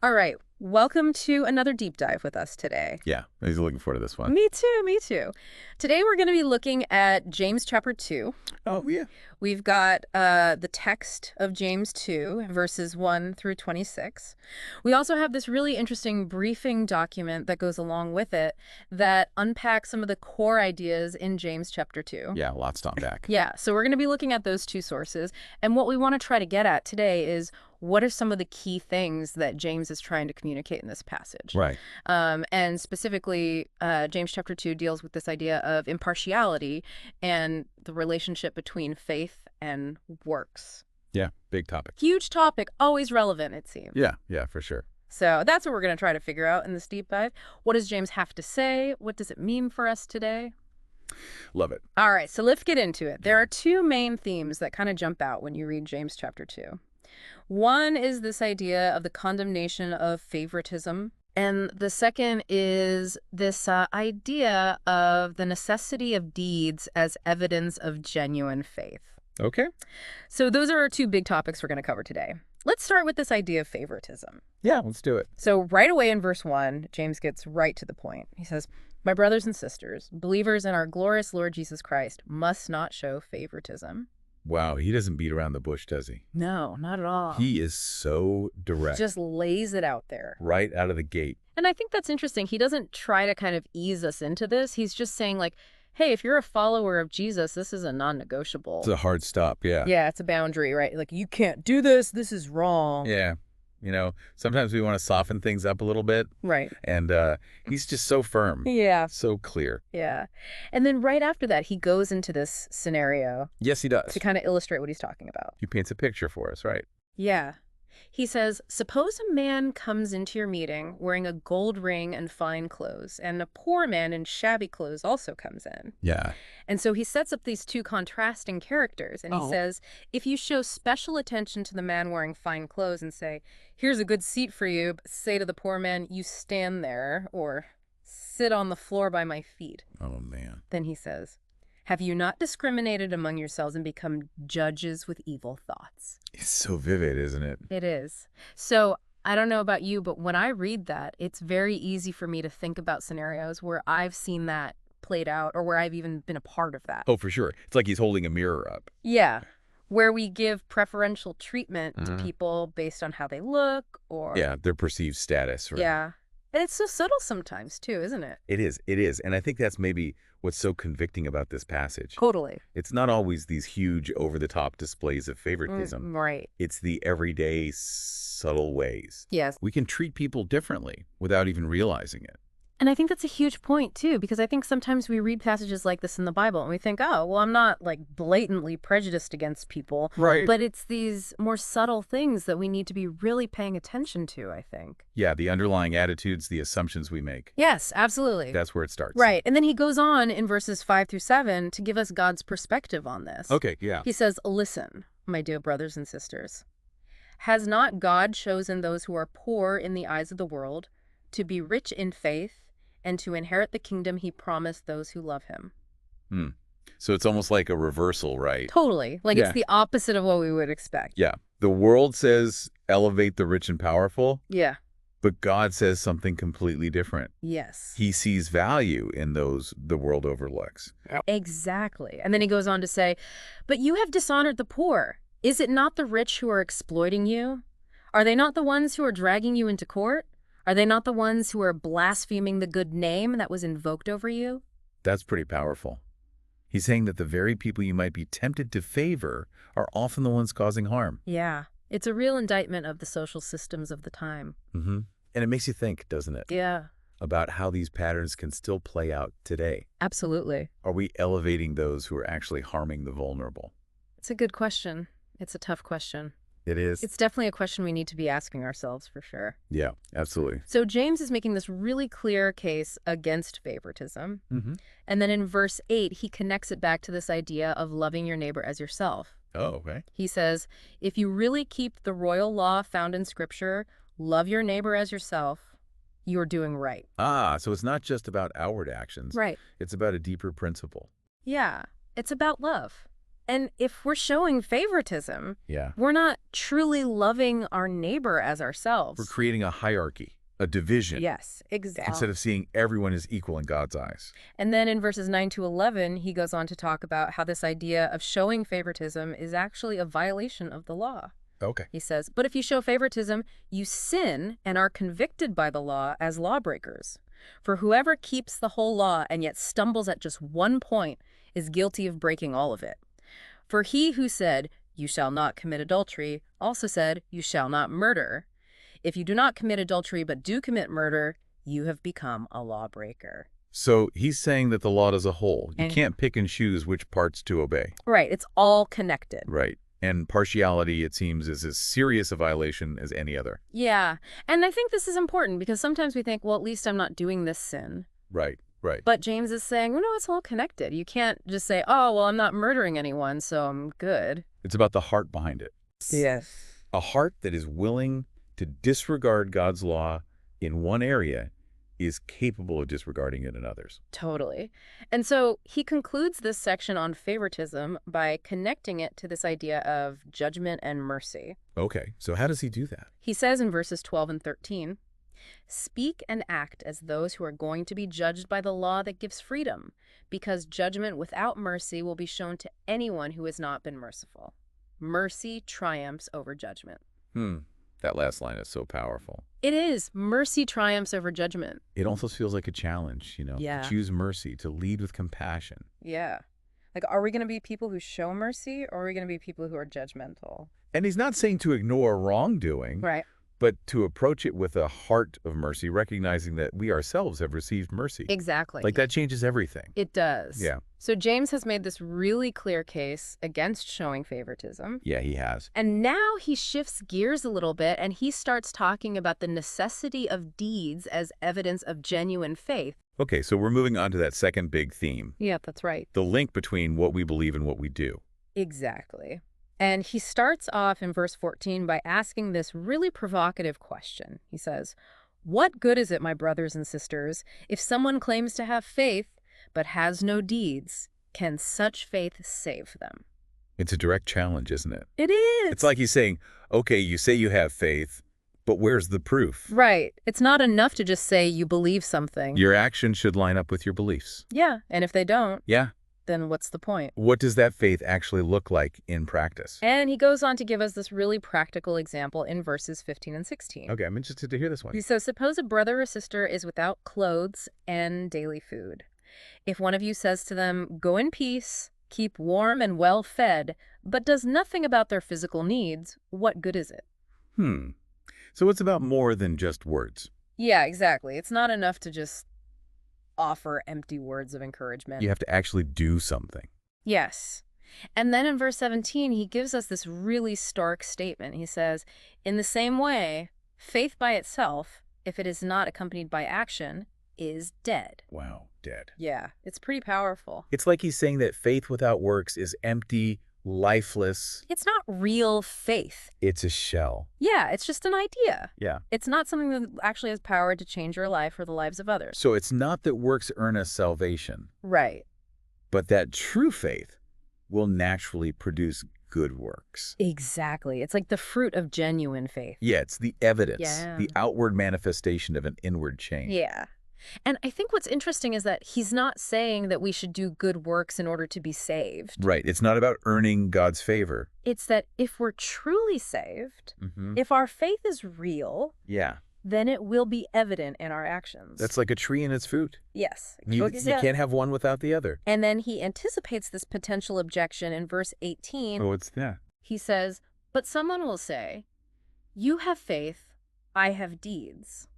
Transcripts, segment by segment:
All right. Welcome to another deep dive with us today. Yeah, he's looking forward to this one. Me too, me too. Today we're going to be looking at James chapter 2. Oh, yeah. We've got the text of James 2, verses 1 through 26. We also have this really interesting briefing document that goes along with it that unpacks some of the core ideas in James chapter 2. Yeah, lots to unpack. Yeah, so we're going to be looking at those two sources. And what we want to try to get at today is what are some of the key things that James is trying to communicate in this passage? Right. And specifically, James chapter 2 deals with this idea of impartiality and the relationship between faith and works. Yeah, big topic. Huge topic, always relevant, it seems. Yeah, for sure. So that's what we're going to try to figure out in this deep dive. What does James have to say? What does it mean for us today? Love it. All right, so let's get into it. There are two main themes that kind of jump out when you read James chapter 2. One is this idea of the condemnation of favoritism. And the second is this idea of the necessity of deeds as evidence of genuine faith. Okay. So those are our two big topics we're going to cover today. Let's start with this idea of favoritism. Yeah, let's do it. So right away in verse 1, James gets right to the point. He says, "My brothers and sisters, believers in our glorious Lord Jesus Christ, must not show favoritism." Wow, he doesn't beat around the bush, does he? No, not at all. He is so direct. Just lays it out there. Right out of the gate. And I think that's interesting. He doesn't try to kind of ease us into this. He's just saying like, hey, if you're a follower of Jesus, this is a non-negotiable. It's a hard stop, yeah. Yeah, it's a boundary, right? Like, you can't do this. This is wrong. Yeah. You know, sometimes we want to soften things up a little bit. Right. And he's just so firm. Yeah. So clear. Yeah. And then right after that, he goes into this scenario Yes, he does. to kind of illustrate what he's talking about. He paints a picture for us, right? Yeah. He says, suppose a man comes into your meeting wearing a gold ring and fine clothes, and a poor man in shabby clothes also comes in. Yeah. And so he sets up these two contrasting characters, and he says, if you show special attention to the man wearing fine clothes and say, here's a good seat for you, but say to the poor man, you stand there, or sit on the floor by my feet. Oh, man. Then he says, have you not discriminated among yourselves and become judges with evil thoughts? It's so vivid, isn't it? It is. So I don't know about you, but when I read that, it's very easy for me to think about scenarios where I've seen that played out or where I've even been a part of that. Oh, for sure. It's like he's holding a mirror up. Yeah. Where we give preferential treatment to people based on how they look or... Yeah, their perceived status. Right? Yeah. And it's so subtle sometimes, too, isn't it? It is. It is. And I think that's maybe what's so convicting about this passage. Totally. It's not always these huge over-the-top displays of favoritism. Right. It's the everyday, subtle ways. Yes. We can treat people differently without even realizing it. And I think that's a huge point, too, because I think sometimes we read passages like this in the Bible and we think, oh, well, I'm not like blatantly prejudiced against people. Right. But it's these more subtle things that we need to be really paying attention to, I think. Yeah, the underlying attitudes, the assumptions we make. Yes, absolutely. That's where it starts. Right. And then he goes on in verses 5 through 7 to give us God's perspective on this. Okay, yeah. He says, listen, my dear brothers and sisters, has not God chosen those who are poor in the eyes of the world to be rich in faith and to inherit the kingdom he promised those who love him? So it's almost like a reversal, right? Totally. Like it's the opposite of what we would expect. Yeah. The world says elevate the rich and powerful. Yeah. But God says something completely different. Yes. He sees value in those the world overlooks. Exactly. And then he goes on to say, but you have dishonored the poor. Is it not the rich who are exploiting you? Are they not the ones who are dragging you into court? Are they not the ones who are blaspheming the good name that was invoked over you? That's pretty powerful. He's saying that the very people you might be tempted to favor are often the ones causing harm. Yeah. It's a real indictment of the social systems of the time. And it makes you think, doesn't it? Yeah. About how these patterns can still play out today. Absolutely. Are we elevating those who are actually harming the vulnerable? It's a good question. It's a tough question. It is. It's definitely a question we need to be asking ourselves for sure. Yeah, absolutely. So James is making this really clear case against favoritism. And then in verse 8, he connects it back to this idea of loving your neighbor as yourself. Oh, okay. He says, if you really keep the royal law found in Scripture, love your neighbor as yourself, you're doing right. Ah, so it's not just about outward actions. Right. It's about a deeper principle. Yeah. It's about love. And if we're showing favoritism, Yeah. we're not truly loving our neighbor as We're ourselves. creating a hierarchy, a division, Yes, exactly. instead of seeing everyone as equal in God's eyes. And then in verses 9 to 11, he goes on to talk about how this idea of showing favoritism is actually a violation of the law. Okay. He says, but if you show favoritism, you sin and are convicted by the law as lawbreakers. For whoever keeps the whole law and yet stumbles at just one point is guilty of breaking all of it. For he who said, you shall not commit adultery, also said, you shall not murder. If you do not commit adultery but do commit murder, you have become a lawbreaker. So he's saying that the law as a whole, you And- can't pick and choose which parts to obey. Right, it's all connected. Right. And partiality, it seems, is as serious a violation as any other. Yeah, and I think this is important because sometimes we think, well, at least I'm not doing this sin. Right. Right. But James is saying, well, no, it's all connected. You can't just say, oh, well, I'm not murdering anyone, so I'm good. It's about the heart behind it. Yes. A heart that is willing to disregard God's law in one area is capable of disregarding it in others. Totally. And so he concludes this section on favoritism by connecting it to this idea of judgment and mercy. Okay, so how does he do that? He says in verses 12 and 13, speak and act as those who are going to be judged by the law that gives freedom, because judgment without mercy will be shown to anyone who has not been merciful. Mercy triumphs over judgment. That last line is so powerful. It is. Mercy triumphs over judgment. It also feels like a challenge, Yeah. to choose mercy, to lead with compassion. Yeah. Like, are we going to be people who show mercy, or are we going to be people who are judgmental? And he's not saying to ignore wrongdoing, Right. but to approach it with a heart of mercy, recognizing that we ourselves have received mercy. Exactly. Like, that changes everything. It does. Yeah. So James has made this really clear case against showing favoritism. Yeah, he has. And now he shifts gears a little bit and he starts talking about the necessity of deeds as evidence of genuine faith. Okay, so we're moving on to that second big theme, Yeah, that's right. the link between what we believe and what we do. Exactly. And he starts off in verse 14 by asking this really provocative question. He says, what good is it, my brothers and sisters, if someone claims to have faith but has no deeds? Can such faith save them? It's a direct challenge, isn't it? It is. It's like he's saying, okay, you say you have faith, but where's the proof? Right. It's not enough to just say you believe something. Your actions should line up with your beliefs. Yeah. And if they don't, Yeah. then what's the point? What does that faith actually look like in practice? And he goes on to give us this really practical example in verses 15 and 16. Okay, I'm interested to hear this one. He says, suppose a brother or sister is without clothes and daily food. If one of you says to them, go in peace, keep warm and well fed, but does nothing about their physical needs, what good is it? So it's about more than just words. Yeah, exactly. It's not enough to just offer empty words of encouragement. You have to actually do something. Yes. And then in verse 17, he gives us this really stark statement. He says, in the same way, faith by itself, if it is not accompanied by action, is dead. Wow, dead. Yeah, it's pretty powerful. It's like he's saying that faith without works is empty, lifeless. It's not real faith. It's a shell. Yeah, it's just an idea. Yeah. It's not something that actually has power to change your life or the lives of others. So it's not that works earn us salvation, Right. but that true faith will naturally produce good works. Exactly. It's like the fruit of genuine faith. Yeah, it's the evidence, Yeah. the outward manifestation of an inward change. Yeah. And I think what's interesting is that he's not saying that we should do good works in order to be saved. Right. It's not about earning God's favor. It's that if we're truly saved, if our faith is real, Yeah. then it will be evident in our actions. That's like a tree and its fruit. Yes. You can't have one without the other. And then he anticipates this potential objection in verse 18. Oh, what's that? He says, but someone will say, you have faith, I have deeds.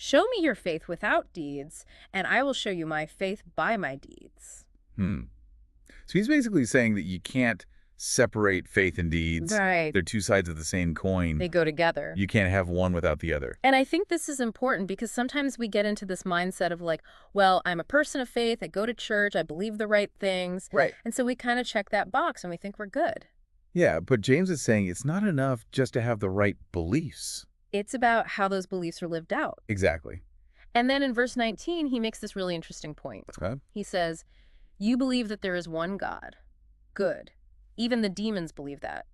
Show me your faith without deeds, and I will show you my faith by my deeds. So he's basically saying that you can't separate faith and deeds. Right. They're two sides of the same coin. They go together. You can't have one without the other. And I think this is important because sometimes we get into this mindset of like, well, I'm a person of faith, I go to church, I believe the right things. Right. And so we kind of check that box and we think we're good. Yeah, but James is saying it's not enough just to have the right beliefs. It's about how those beliefs are lived out. Exactly. And then in verse 19, he makes this really interesting point. Okay. He says, you believe that there is one God. Good. Even the demons believe that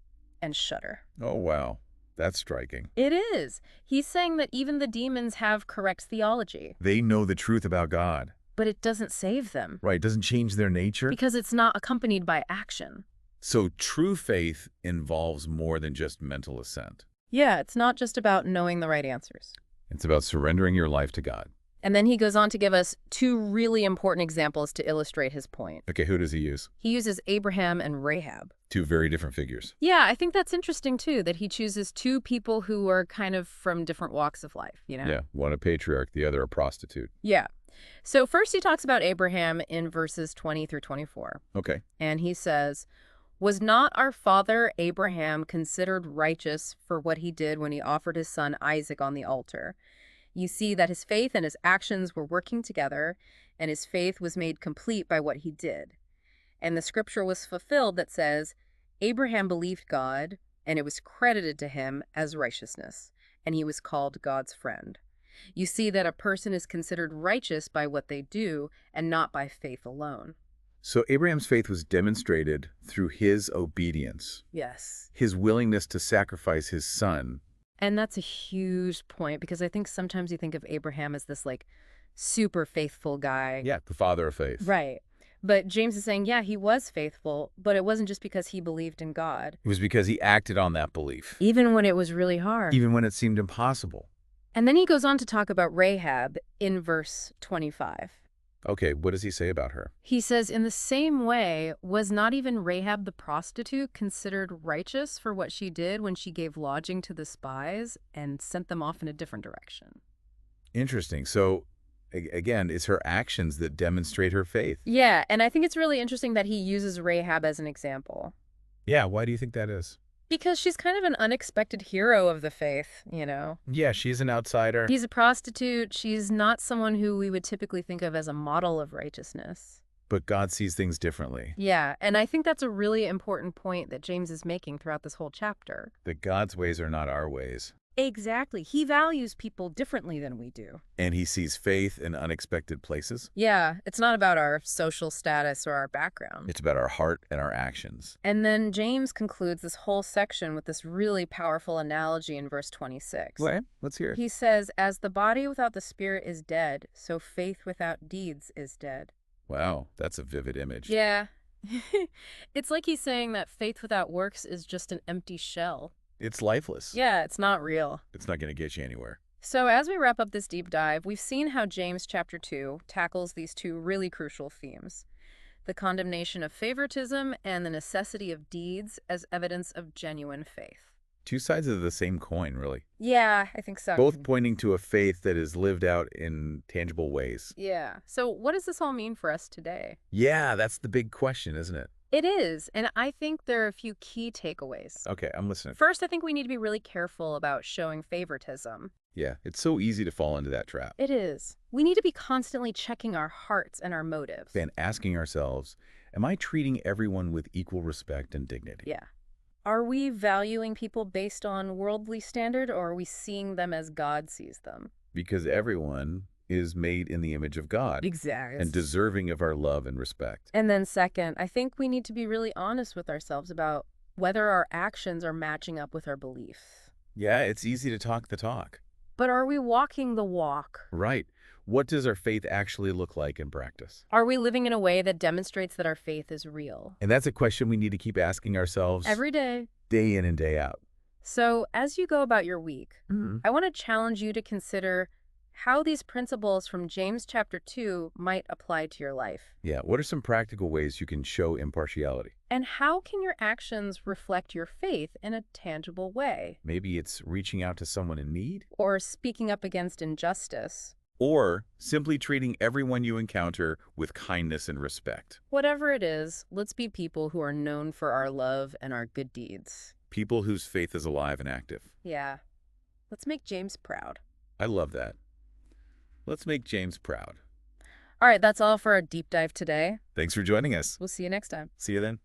and shudder. Oh, wow. That's striking. It is. He's saying that even the demons have correct theology. They know the truth about God. But it doesn't save them. Right, it doesn't change their nature. Because it's not accompanied by action. So true faith involves more than just mental assent. Yeah, it's not just about knowing the right answers. It's about surrendering your life to God. And then he goes on to give us two really important examples to illustrate his point. Okay, who does he use? He uses Abraham and Rahab. Two very different figures. Yeah, I think that's interesting, too, that he chooses two people who are kind of from different walks of life, you know? Yeah, one a patriarch, the other a prostitute. Yeah. So first he talks about Abraham in verses 20 through 24. Okay. And he says, "Was not our father Abraham considered righteous for what he did when he offered his son Isaac on the altar? You see that his faith and his actions were working together, and his faith was made complete by what he did. And the scripture was fulfilled that says, Abraham believed God, and it was credited to him as righteousness, and he was called God's friend. You see that a person is considered righteous by what they do, and not by faith alone." So Abraham's faith was demonstrated through his obedience, Yes. his willingness to sacrifice his son. And that's a huge point, because I think sometimes you think of Abraham as this, like, super faithful guy. Yeah, the father of faith. Right. But James is saying, yeah, he was faithful, but it wasn't just because he believed in God. It was because he acted on that belief, Even when it was really hard. even when it seemed impossible. And then he goes on to talk about Rahab in verse 25. Okay, what does he say about her? He says, "In the same way, was not even Rahab the prostitute considered righteous for what she did when she gave lodging to the spies and sent them off in a different direction?" Interesting. So, again, it's her actions that demonstrate her faith. Yeah, and I think it's really interesting that he uses Rahab as an example. Yeah, why do you think that is? Because she's kind of an unexpected hero of the faith, you know? Yeah, she's an outsider. She's a prostitute. She's not someone who we would typically think of as a model of righteousness. But God sees things differently. Yeah, and I think that's a really important point that James is making throughout this whole chapter. That God's ways are not our ways. Exactly. He values people differently than we do. And he sees faith in unexpected places. Yeah, it's not about our social status or our background. It's about our heart and our actions. And then James concludes this whole section with this really powerful analogy in verse 26. What? Let's hear it. He says, "As the body without the spirit is dead, so faith without deeds is dead." Wow, that's a vivid image. Yeah. It's like he's saying that faith without works is just an empty shell. It's lifeless. Yeah, it's not real. It's not going to get you anywhere. So as we wrap up this deep dive, we've seen how James chapter 2 tackles these two really crucial themes: the condemnation of favoritism and the necessity of deeds as evidence of genuine faith. Two sides of the same coin, really. Yeah, I think so. Both pointing to a faith that is lived out in tangible ways. Yeah. So what does this all mean for us today? Yeah, that's the big question, isn't it? It is, and I think there are a few key takeaways. Okay, I'm listening. First, I think we need to be really careful about showing favoritism. Yeah, it's so easy to fall into that trap. It is. We need to be constantly checking our hearts and our motives. And asking ourselves, am I treating everyone with equal respect and dignity? Yeah. Are we valuing people based on worldly standard, or are we seeing them as God sees them? Because everyone is made in the image of God. Exactly. And deserving of our love and respect. And then second, I think we need to be really honest with ourselves about whether our actions are matching up with our beliefs. Yeah, it's easy to talk the talk. But are we walking the walk? Right. What does our faith actually look like in practice? Are we living in a way that demonstrates that our faith is real? And that's a question we need to keep asking ourselves Every day. Day in and day out. So as you go about your week, I want to challenge you to consider how these principles from James chapter 2 might apply to your life. Yeah, what are some practical ways you can show impartiality? And how can your actions reflect your faith in a tangible way? Maybe it's reaching out to someone in need? Or speaking up against injustice? Or simply treating everyone you encounter with kindness and respect? Whatever it is, let's be people who are known for our love and our good deeds. People whose faith is alive and active. Yeah. Let's make James proud. I love that. Let's make James proud. All right, that's all for our deep dive today. Thanks for joining us. We'll see you next time. See you then.